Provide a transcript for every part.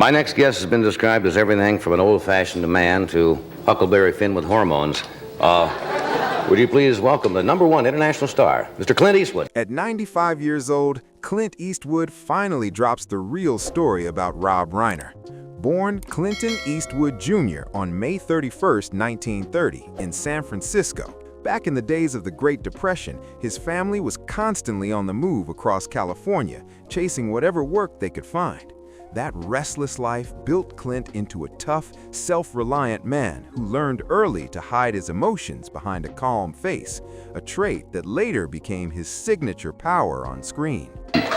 My next guest has been described as everything from an old-fashioned man to Huckleberry Finn with hormones. Would you please welcome the #1 international star, Mr. Clint Eastwood. At 95 years old, Clint Eastwood finally drops the real story about Rob Reiner. Born Clinton Eastwood Jr. on May 31, 1930, in San Francisco. Back in the days of the Great Depression, his family was constantly on the move across California, chasing whatever work they could find. That restless life built Clint into a tough, self-reliant man who learned early to hide his emotions behind a calm face, a trait that later became his signature power on screen.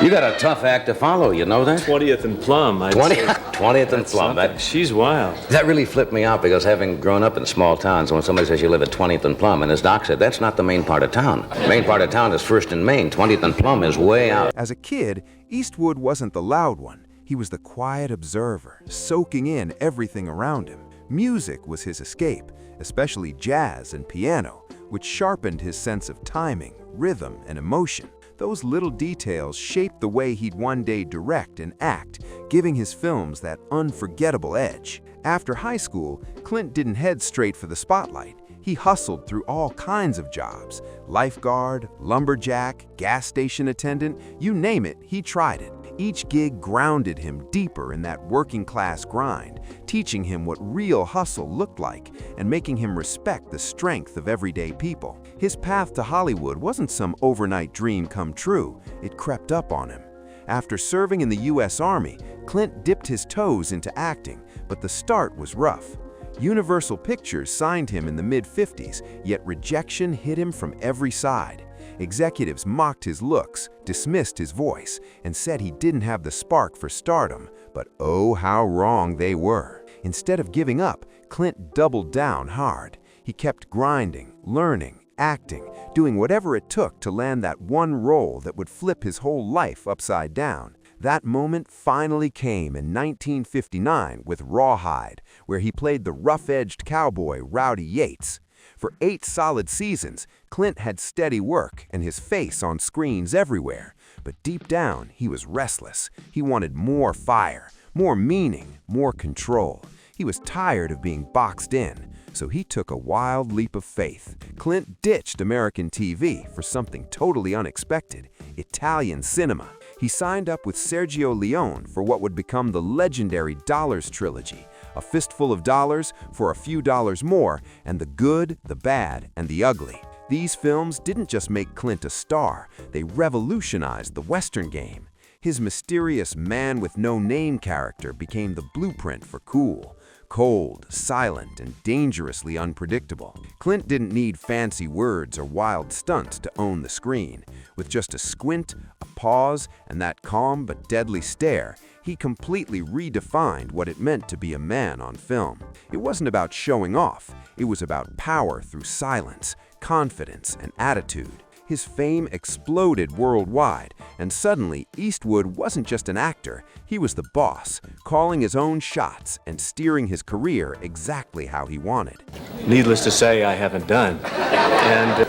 You got a tough act to follow, you know that? 20th and Plum. 20th and Plum. She's wild. That really flipped me out because having grown up in small towns, when somebody says you live at 20th and Plum, and as Doc said, that's not the main part of town. The main part of town is First and Main. 20th and Plum is way out. As a kid, Eastwood wasn't the loud one. He was the quiet observer, soaking in everything around him. Music was his escape, especially jazz and piano, which sharpened his sense of timing, rhythm, and emotion. Those little details shaped the way he'd one day direct and act, giving his films that unforgettable edge. After high school, Clint didn't head straight for the spotlight. He hustled through all kinds of jobs: lifeguard, lumberjack, gas station attendant, you name it, he tried it. Each gig grounded him deeper in that working-class grind, teaching him what real hustle looked like and making him respect the strength of everyday people. His path to Hollywood wasn't some overnight dream come true. It crept up on him. After serving in the U.S. Army, Clint dipped his toes into acting, but the start was rough. Universal Pictures signed him in the mid-50s, yet rejection hit him from every side. Executives mocked his looks, dismissed his voice, and said he didn't have the spark for stardom, but oh, how wrong they were. Instead of giving up, Clint doubled down hard. He kept grinding, learning, acting, doing whatever it took to land that one role that would flip his whole life upside down. That moment finally came in 1959 with Rawhide, where he played the rough-edged cowboy Rowdy Yates. For 8 solid seasons, Clint had steady work and his face on screens everywhere. But deep down, he was restless. He wanted more fire, more meaning, more control. He was tired of being boxed in, so he took a wild leap of faith. Clint ditched American TV for something totally unexpected: Italian cinema. He signed up with Sergio Leone for what would become the legendary Dollars trilogy: A Fistful of Dollars, For a Few Dollars More, and The Good, the Bad, and the Ugly. These films didn't just make Clint a star, they revolutionized the Western game. His mysterious man-with-no-name character became the blueprint for cool, cold, silent, and dangerously unpredictable. Clint didn't need fancy words or wild stunts to own the screen. With just a squint, a pause, and that calm but deadly stare, he completely redefined what it meant to be a man on film. It wasn't about showing off, it was about power through silence, confidence, and attitude. His fame exploded worldwide, and suddenly Eastwood wasn't just an actor, he was the boss, calling his own shots and steering his career exactly how he wanted. Needless to say, I haven't done. And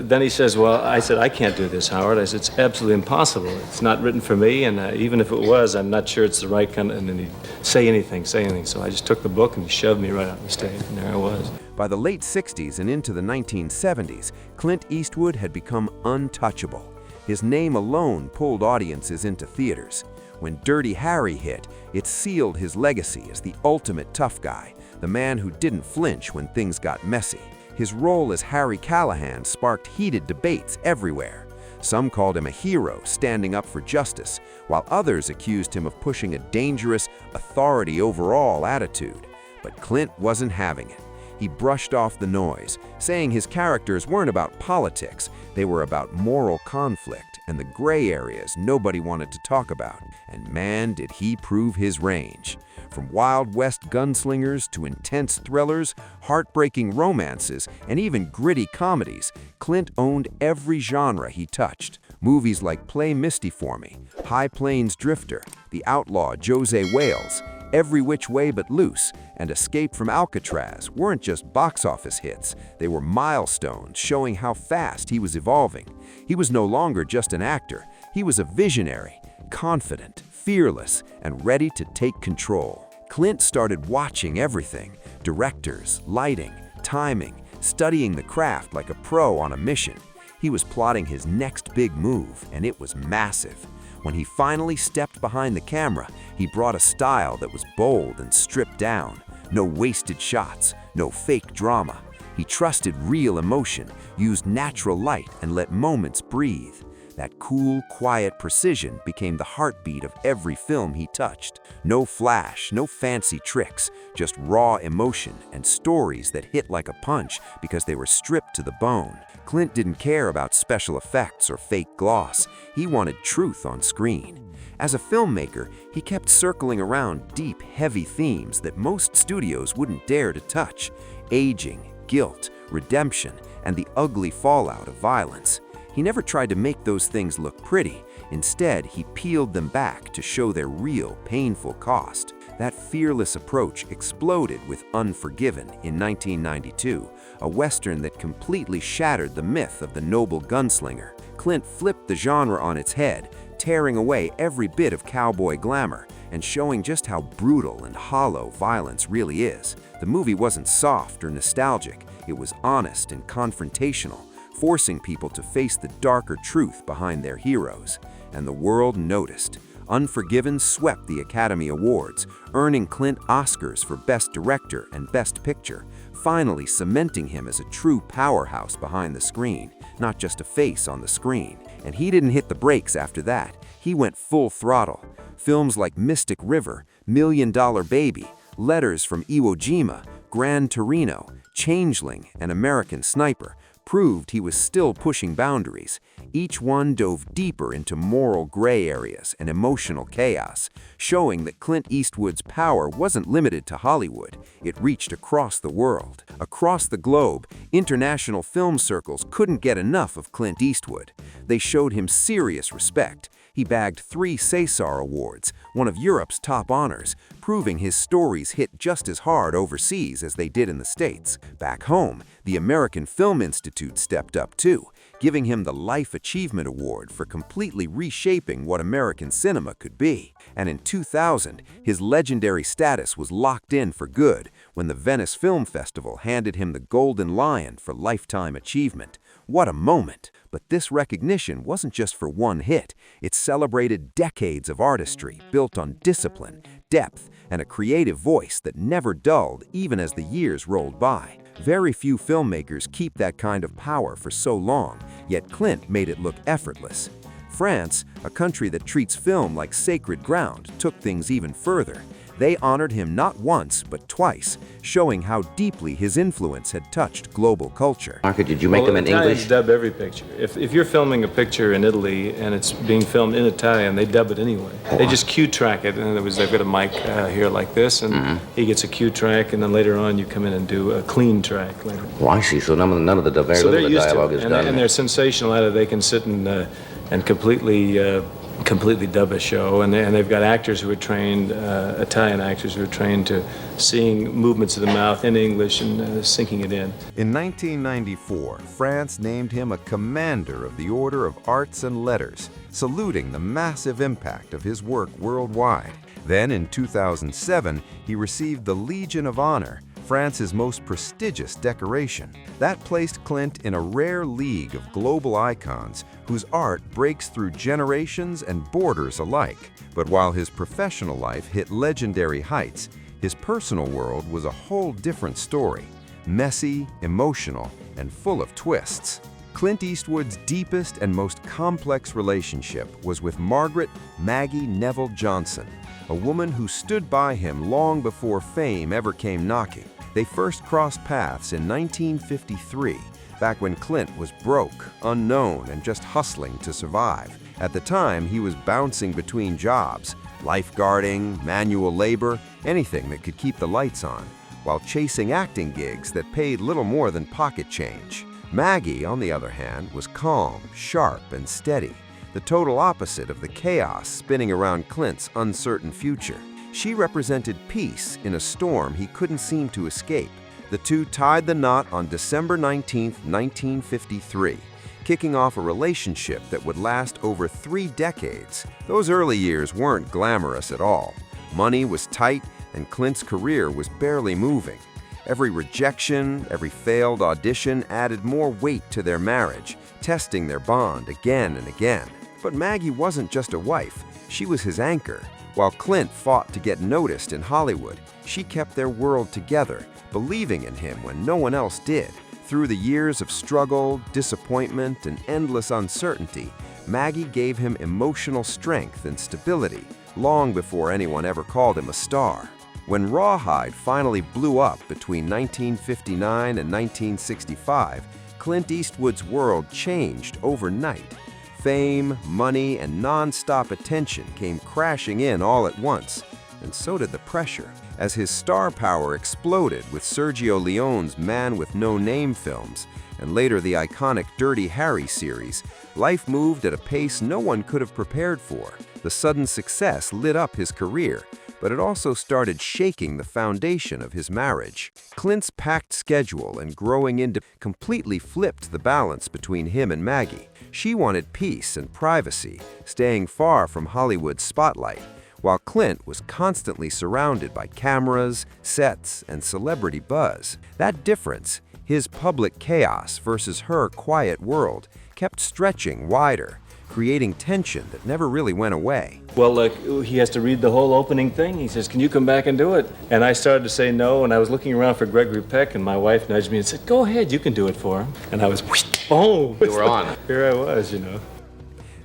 then he says, well, I said, I can't do this, Howard. I said, it's absolutely impossible. It's not written for me, and even if it was, I'm not sure it's the right kind of, and then he'd say anything. So I just took the book and he shoved me right on the stage, and there I was. By the late 60s and into the 1970s, Clint Eastwood had become untouchable. His name alone pulled audiences into theaters. When Dirty Harry hit, it sealed his legacy as the ultimate tough guy, the man who didn't flinch when things got messy. His role as Harry Callahan sparked heated debates everywhere. Some called him a hero standing up for justice, while others accused him of pushing a dangerous, authority-over-all attitude. But Clint wasn't having it. He brushed off the noise, saying his characters weren't about politics, they were about moral conflict and the gray areas nobody wanted to talk about. And man, did he prove his range. From Wild West gunslingers to intense thrillers, heartbreaking romances, and even gritty comedies, Clint owned every genre he touched. Movies like Play Misty for Me, High Plains Drifter, The Outlaw Jose Wales, Every Which Way But Loose, and Escape from Alcatraz weren't just box office hits, they were milestones showing how fast he was evolving. He was no longer just an actor, he was a visionary, confident, fearless, and ready to take control. Clint started watching everything: directors, lighting, timing, studying the craft like a pro on a mission. He was plotting his next big move, and it was massive. When he finally stepped behind the camera, he brought a style that was bold and stripped down. No wasted shots, no fake drama. He trusted real emotion, used natural light, and let moments breathe. That cool, quiet precision became the heartbeat of every film he touched. No flash, no fancy tricks, just raw emotion and stories that hit like a punch because they were stripped to the bone. Clint didn't care about special effects or fake gloss. He wanted truth on screen. As a filmmaker, he kept circling around deep, heavy themes that most studios wouldn't dare to touch: aging, guilt, redemption, and the ugly fallout of violence. He never tried to make those things look pretty. Instead, he peeled them back to show their real, painful cost. That fearless approach exploded with Unforgiven in 1992, a Western that completely shattered the myth of the noble gunslinger. Clint flipped the genre on its head, tearing away every bit of cowboy glamour and showing just how brutal and hollow violence really is. The movie wasn't soft or nostalgic. It was honest and confrontational, forcing people to face the darker truth behind their heroes. And the world noticed. Unforgiven swept the Academy Awards, earning Clint Oscars for Best Director and Best Picture, finally cementing him as a true powerhouse behind the screen, not just a face on the screen. And he didn't hit the brakes after that. He went full throttle. Films like Mystic River, $1 Million Baby, Letters from Iwo Jima, Gran Torino, Changeling, and American Sniper proved he was still pushing boundaries. Each one dove deeper into moral gray areas and emotional chaos, showing that Clint Eastwood's power wasn't limited to Hollywood. It reached across the world. Across the globe, international film circles couldn't get enough of Clint Eastwood. They showed him serious respect. He bagged 3 César Awards, one of Europe's top honors, proving his stories hit just as hard overseas as they did in the States. Back home, the American Film Institute stepped up too, giving him the Life Achievement Award for completely reshaping what American cinema could be. And in 2000, his legendary status was locked in for good when the Venice Film Festival handed him the Golden Lion for Lifetime Achievement. What a moment! But this recognition wasn't just for one hit. It celebrated decades of artistry built on discipline, depth, and a creative voice that never dulled even as the years rolled by. Very few filmmakers keep that kind of power for so long, yet Clint made it look effortless. France, a country that treats film like sacred ground, took things even further. They honored him not once, but twice, showing how deeply his influence had touched global culture. Mark, did you make them in Italians English? dub every picture. If you're filming a picture in Italy and it's being filmed in Italian, they dub it anyway. They just cue track it. In other words, they've got a mic here like this, and he gets a cue track, and then later on you come in and do a clean track later. Oh, I see. So none of the very So they're little of the used to dialogue it, is and, done. and they're sensational at it. They can sit and completely dub a show, and they've got actors who are trained, Italian actors who are trained to seeing movements of the mouth in English and syncing it in. In 1994, France named him a Commander of the Order of Arts and Letters, saluting the massive impact of his work worldwide. Then in 2007, he received the Legion of Honor, France's most prestigious decoration. That placed Clint in a rare league of global icons whose art breaks through generations and borders alike. But while his professional life hit legendary heights, his personal world was a whole different story. Messy, emotional, and full of twists. Clint Eastwood's deepest and most complex relationship was with Margaret Maggie Neville Johnson, a woman who stood by him long before fame ever came knocking. They first crossed paths in 1953, back when Clint was broke, unknown, and just hustling to survive. At the time, he was bouncing between jobs, lifeguarding, manual labor, anything that could keep the lights on, while chasing acting gigs that paid little more than pocket change. Maggie, on the other hand, was calm, sharp, and steady, the total opposite of the chaos spinning around Clint's uncertain future. She represented peace in a storm he couldn't seem to escape. The two tied the knot on December 19, 1953, kicking off a relationship that would last over 3 decades. Those early years weren't glamorous at all. Money was tight, and Clint's career was barely moving. Every rejection, every failed audition added more weight to their marriage, testing their bond again and again. But Maggie wasn't just a wife, she was his anchor. While Clint fought to get noticed in Hollywood, she kept their world together, believing in him when no one else did. Through the years of struggle, disappointment, and endless uncertainty, Maggie gave him emotional strength and stability, long before anyone ever called him a star. When Rawhide finally blew up between 1959 and 1965, Clint Eastwood's world changed overnight. Fame, money, and non-stop attention came crashing in all at once, and so did the pressure. As his star power exploded with Sergio Leone's Man with No Name films, and later the iconic Dirty Harry series, life moved at a pace no one could have prepared for. The sudden success lit up his career, but it also started shaking the foundation of his marriage. Clint's packed schedule and growing into completely flipped the balance between him and Maggie. She wanted peace and privacy, staying far from Hollywood's spotlight, while Clint was constantly surrounded by cameras, sets, and celebrity buzz. That difference, his public chaos versus her quiet world, kept stretching wider, creating tension that never really went away. Well, he has to read the whole opening thing. He says, "Can you come back and do it?" And I started to say no, and I was looking around for Gregory Peck, and my wife nudged me and said, "Go ahead, you can do it for him." And I was, oh, You were on. Here I was,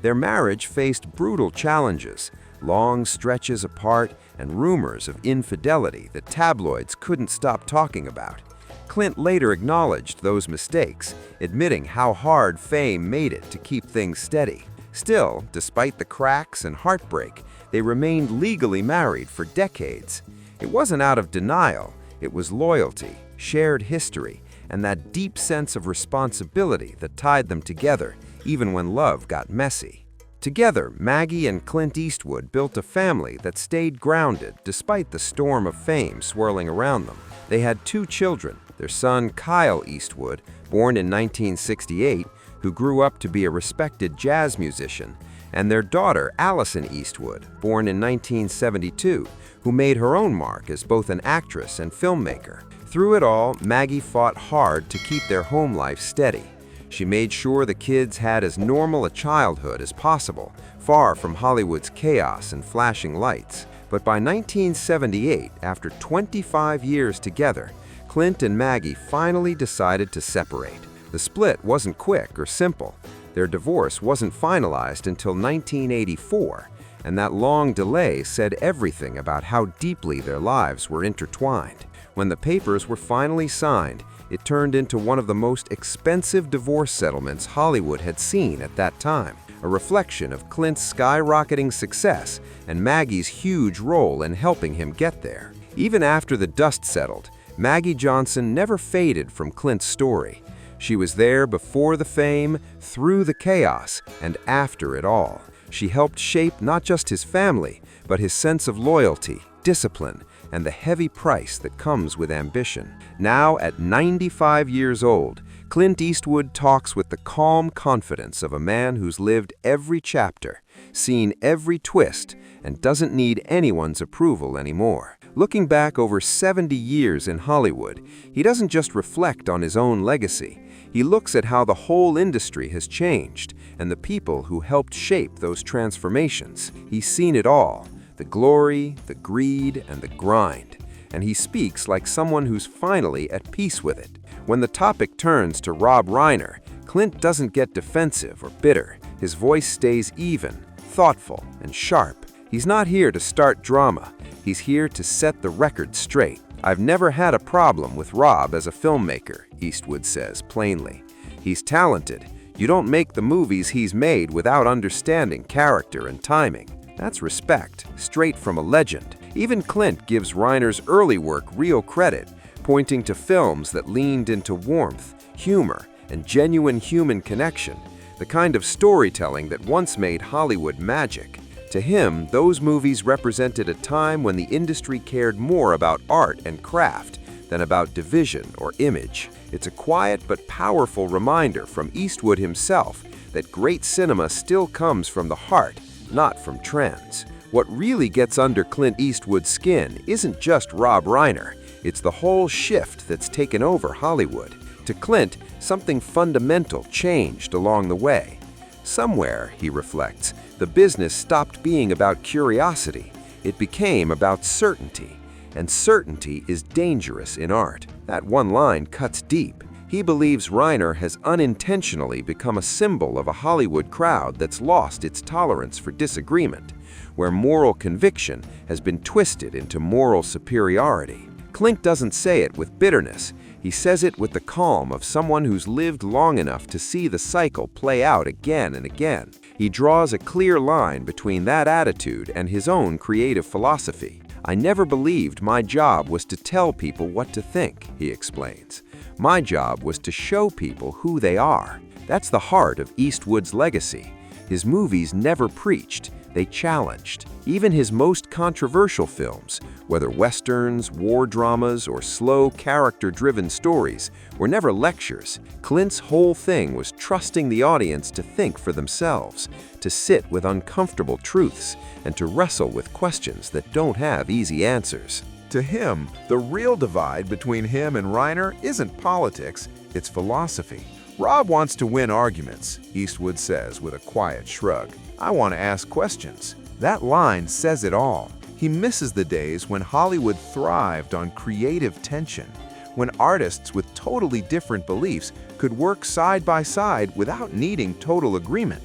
Their marriage faced brutal challenges, long stretches apart, and rumors of infidelity that tabloids couldn't stop talking about. Clint later acknowledged those mistakes, admitting how hard fame made it to keep things steady. Still, despite the cracks and heartbreak, they remained legally married for decades. It wasn't out of denial, it was loyalty, shared history, and that deep sense of responsibility that tied them together, even when love got messy. Together, Maggie and Clint Eastwood built a family that stayed grounded despite the storm of fame swirling around them. They had 2 children, their son Kyle Eastwood, born in 1968, who grew up to be a respected jazz musician, and their daughter Allison Eastwood, born in 1972, who made her own mark as both an actress and filmmaker. Through it all, Maggie fought hard to keep their home life steady. She made sure the kids had as normal a childhood as possible, far from Hollywood's chaos and flashing lights. But by 1978, after 25 years together, Clint and Maggie finally decided to separate. The split wasn't quick or simple. Their divorce wasn't finalized until 1984, and that long delay said everything about how deeply their lives were intertwined. When the papers were finally signed, it turned into one of the most expensive divorce settlements Hollywood had seen at that time, a reflection of Clint's skyrocketing success and Maggie's huge role in helping him get there. Even after the dust settled, Maggie Johnson never faded from Clint's story. She was there before the fame, through the chaos, and after it all. She helped shape not just his family, but his sense of loyalty, discipline, and the heavy price that comes with ambition. Now, at 95 years old, Clint Eastwood talks with the calm confidence of a man who's lived every chapter, seen every twist, and doesn't need anyone's approval anymore. Looking back over 70 years in Hollywood, he doesn't just reflect on his own legacy. He looks at how the whole industry has changed and the people who helped shape those transformations. He's seen it all, the glory, the greed, and the grind. And he speaks like someone who's finally at peace with it. When the topic turns to Rob Reiner, Clint doesn't get defensive or bitter. His voice stays even, thoughtful, and sharp. He's not here to start drama. He's here to set the record straight. "I've never had a problem with Rob as a filmmaker," Eastwood says plainly. "He's talented. You don't make the movies he's made without understanding character and timing. That's respect, straight from a legend." Even Clint gives Reiner's early work real credit, pointing to films that leaned into warmth, humor, and genuine human connection, the kind of storytelling that once made Hollywood magic. To him, those movies represented a time when the industry cared more about art and craft than about division or image. It's a quiet but powerful reminder from Eastwood himself that great cinema still comes from the heart, not from trends. What really gets under Clint Eastwood's skin isn't just Rob Reiner. It's the whole shift that's taken over Hollywood. To Clint, something fundamental changed along the way. Somewhere, he reflects, the business stopped being about curiosity. It became about certainty. And certainty is dangerous in art. That one line cuts deep. He believes Reiner has unintentionally become a symbol of a Hollywood crowd that's lost its tolerance for disagreement, where moral conviction has been twisted into moral superiority. Clint doesn't say it with bitterness. He says it with the calm of someone who's lived long enough to see the cycle play out again and again. He draws a clear line between that attitude and his own creative philosophy. "I never believed my job was to tell people what to think," he explains. "My job was to show people who they are." That's the heart of Eastwood's legacy. His movies never preached, they challenged. Even his most controversial films, whether westerns, war dramas, or slow, character-driven stories, were never lectures. Clint's whole thing was trusting the audience to think for themselves, to sit with uncomfortable truths, and to wrestle with questions that don't have easy answers. To him, the real divide between him and Reiner isn't politics, it's philosophy. "Rob wants to win arguments," Eastwood says with a quiet shrug. "I want to ask questions." That line says it all. He misses the days when Hollywood thrived on creative tension, when artists with totally different beliefs could work side by side without needing total agreement,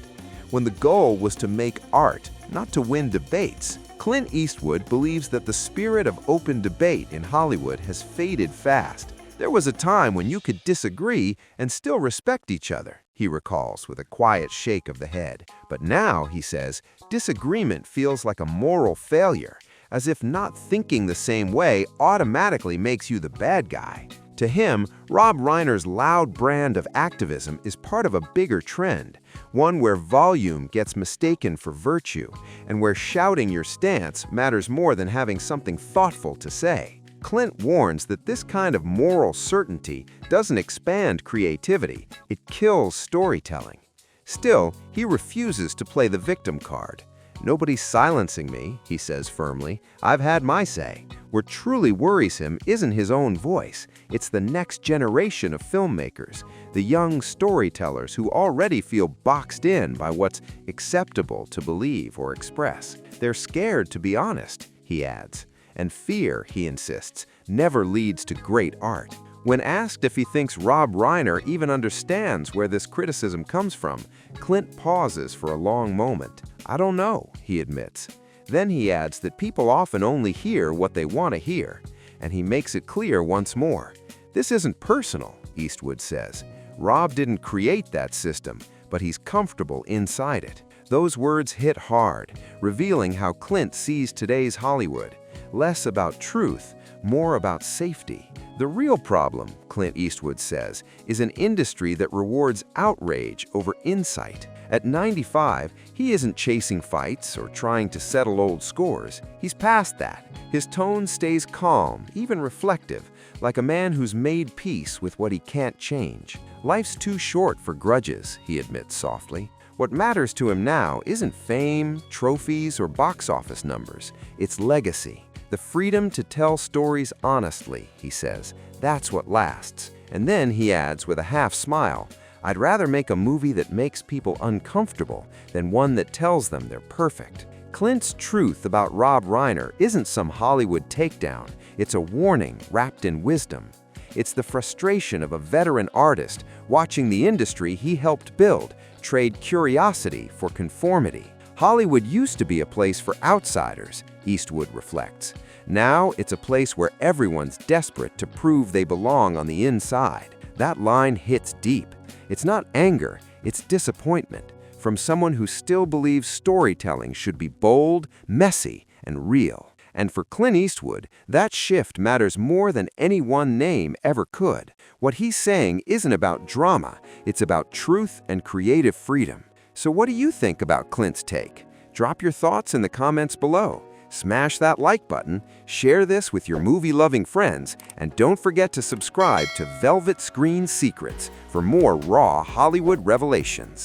when the goal was to make art, not to win debates. Clint Eastwood believes that the spirit of open debate in Hollywood has faded fast. "There was a time when you could disagree and still respect each other," he recalls with a quiet shake of the head. "But now," he says, "disagreement feels like a moral failure, as if not thinking the same way automatically makes you the bad guy." To him, Rob Reiner's loud brand of activism is part of a bigger trend, one where volume gets mistaken for virtue, and where shouting your stance matters more than having something thoughtful to say. Clint warns that this kind of moral certainty doesn't expand creativity, it kills storytelling. Still, he refuses to play the victim card. "Nobody's silencing me," he says firmly. "I've had my say." What truly worries him isn't his own voice, it's the next generation of filmmakers, the young storytellers who already feel boxed in by what's acceptable to believe or express. They're scared to be honest, he adds. And fear, he insists, never leads to great art. When asked if he thinks Rob Reiner even understands where this criticism comes from, Clint pauses for a long moment. "I don't know," he admits. Then he adds that people often only hear what they want to hear, and he makes it clear once more. "This isn't personal," Eastwood says. "Rob didn't create that system, but he's comfortable inside it." Those words hit hard, revealing how Clint sees today's Hollywood. Less about truth, more about safety. The real problem, Clint Eastwood says, is an industry that rewards outrage over insight. At 95, he isn't chasing fights or trying to settle old scores. He's past that. His tone stays calm, even reflective, like a man who's made peace with what he can't change. "Life's too short for grudges," he admits softly. What matters to him now isn't fame, trophies, or box office numbers. It's legacy. The freedom to tell stories honestly, he says. That's what lasts. And then he adds with a half smile, "I'd rather make a movie that makes people uncomfortable than one that tells them they're perfect." Clint's truth about Rob Reiner isn't some Hollywood takedown. It's a warning wrapped in wisdom. It's the frustration of a veteran artist watching the industry he helped build trade curiosity for conformity. Hollywood used to be a place for outsiders, Eastwood reflects. Now it's a place where everyone's desperate to prove they belong on the inside. That line hits deep. It's not anger, it's disappointment from someone who still believes storytelling should be bold, messy, and real. And for Clint Eastwood, that shift matters more than any one name ever could. What he's saying isn't about drama, it's about truth and creative freedom. So what do you think about Clint's take? Drop your thoughts in the comments below. Smash that like button, share this with your movie-loving friends, and don't forget to subscribe to Velvet Screen Secrets for more raw Hollywood revelations.